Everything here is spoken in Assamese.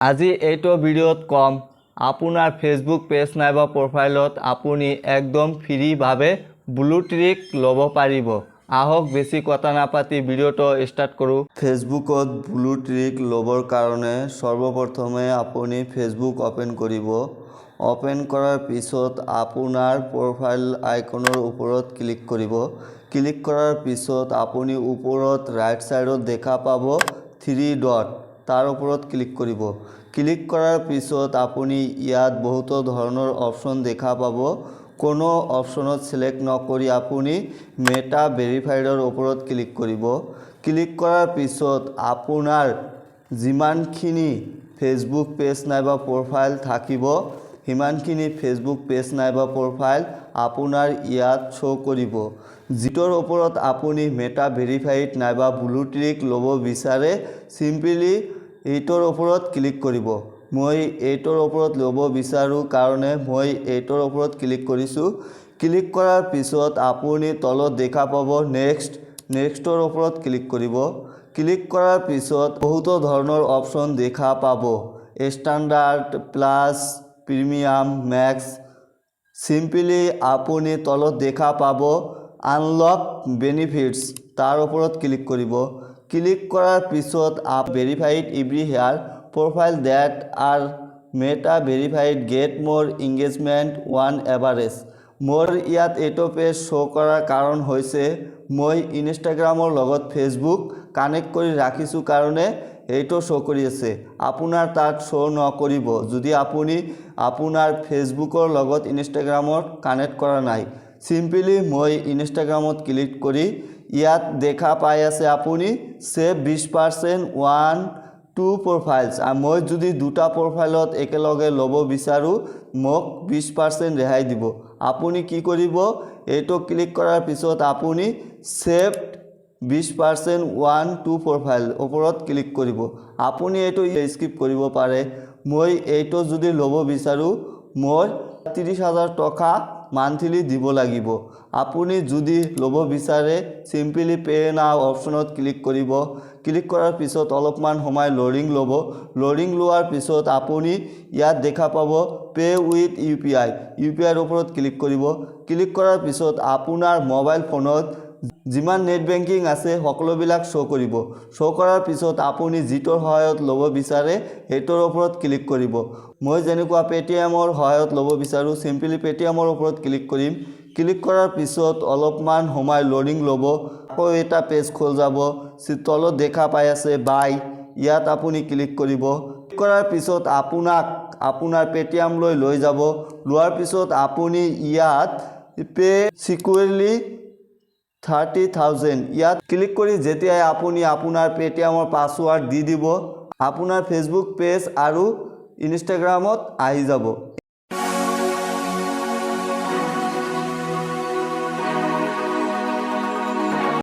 আজি এইটো ভিডিঅ'ত কম আপোনাৰ ফেসবুক পেজ নাইবা প্ৰফাইলত আপুনি একদম ফ্ৰীভাৱে ব্লু টিক ল'ব পাৰিব। আহক বেছি কথা নাপাতি ভিডিঅ'টো ষ্টাৰ্ট কৰোঁ। ফেসবুকত ব্লু টিক ল'বৰ কাৰণে সৰ্বপ্ৰথমে আপুনি ফেসবুক ওপেন কৰিব। ওপেন কৰাৰ পিছত আপোনাৰ প্ৰফাইল আইকনৰ ওপৰত ক্লিক কৰিব। ক্লিক কৰাৰ পিছত আপুনি ওপৰত ৰাইট সাইডত দেখা পাব 3 ডট, তাৰ ওপৰত ক্লিক কৰিব। ক্লিক কৰাৰ পিছত আপুনি ইয়াত বহুতো ধৰণৰ অপশন দেখা পাব। কোনো অপশনত সিলেক্ট নকৰি আপুনি মেটা ভেৰিফাইডৰ ওপৰত ক্লিক কৰিব। ক্লিক কৰাৰ পিছত আপোনাৰ যিমানখিনি ফেসবুক পেজ নাইবা প্ৰফাইল থাকিব সিমানখিনি ফেসবুক পেজ নাইবা প্ৰফাইল আপোনাৰ ইয়াত শো কৰিব। যিটোৰ ওপৰত আপুনি মেটা ভেৰিফাইড নাইবা ব্লু টিক ল'ব বিচাৰে সিম্পলি এইটোৰ ওপৰত ক্লিক কৰিব। মই এইটোৰ ওপৰত ল'ব বিচাৰোঁ কাৰণে মই এইটোৰ ওপৰত ক্লিক কৰিছোঁ। ক্লিক কৰাৰ পিছত আপুনি তলত দেখা পাব নেক্সটৰ ওপৰত ক্লিক কৰিব। ক্লিক কৰাৰ পিছত বহুতো ধৰণৰ অপশন দেখা পাব, standard, plus, premium, max. Simply আপুনি তলত দেখা পাব আনলক বেনিফিটস, তাৰ ওপৰত ক্লিক কৰিব। ক্লিক কৰাৰ পিছত verified every here profile that are Meta verified get more engagement on average. মোৰ ইয়াত এইটো পেজ শ্ব' কৰাৰ কাৰণ হৈছে মই ইনষ্টাগ্ৰামৰ লগত ফেসবুক কানেক্ট কৰি ৰাখিছোঁ কাৰণে এইটো শ্ব' কৰি আছে। আপোনাৰ তাত শ্ব' নকৰিব যদি আপুনি আপোনাৰ ফেসবুকৰ লগত ইনষ্টাগ্ৰামত কানেক্ট কৰা নাই। সিম্পলি মই ইনষ্টাগ্ৰামত ক্লিক কৰি ইয়াত দেখা পাই আছে আপুনি সেভ 20% 1-2 প্ৰফাইলছ। মই যদি দুটা প্ৰফাইলত একেলগে ল'ব বিচাৰোঁ মোক 20% ৰেহাই দিব। আপুনি কি কৰিব, এইটো ক্লিক কৰাৰ পিছত আপুনি সেভ 20% 1-2 প্ৰফাইল ওপৰত ক্লিক কৰিব। আপুনি এইটো স্কিপ কৰিব পাৰে। মই এইটো যদি ল'ব বিচাৰোঁ মই 30,000 টকা মান্থলি দিব লাগিব। আপুনি যদি ল'ব বিচাৰে সিম্পলি পে নাও অপশনত ক্লিক কৰিব। ক্লিক কৰাৰ পিছত অলপমান সময় লোডিং ল'ব। লোডিং লোৱাৰ পিছত আপুনি ইয়াত দেখা পাব পে উইথ ইউপিআইৰ ওপৰত ক্লিক কৰিব। ক্লিক কৰাৰ পিছত আপোনাৰ মোবাইল ফোনত যিমান নেট বেংকিং আছে সকলোবিলাক শ্ব' কৰিব। শ্ব' কৰাৰ পিছত আপুনি যিটোৰ সহায়ত ল'ব বিচাৰে সেইটোৰ ওপৰত ক্লিক কৰিব। মই যেনেকুৱা পেটিএমৰ সহায়ত ল'ব বিচাৰোঁ সিম্পলি পেটিএমৰ ওপৰত ক্লিক কৰিম। ক্লিক কৰাৰ পিছত অলপমান সময় লোডিং ল'ব। আকৌ এটা পেজ খোল যাব। তলত দেখা পাই আছে বাই, ইয়াত আপুনি ক্লিক কৰিব। ক্লিক কৰাৰ পিছত আপোনাৰ পেটিএমলৈ লৈ যাব। লোৱাৰ পিছত আপুনি ইয়াত পে চিকিউৰলি 30,000 ইয়াত ক্লিক কৰি যেতিয়াই আপুনি আপোনাৰ পেটিএমৰ পাছৱৰ্ড দি দিব আপোনাৰ ফেসবুক পেজ আৰু ইনষ্টাগ্ৰামত আহি যাব।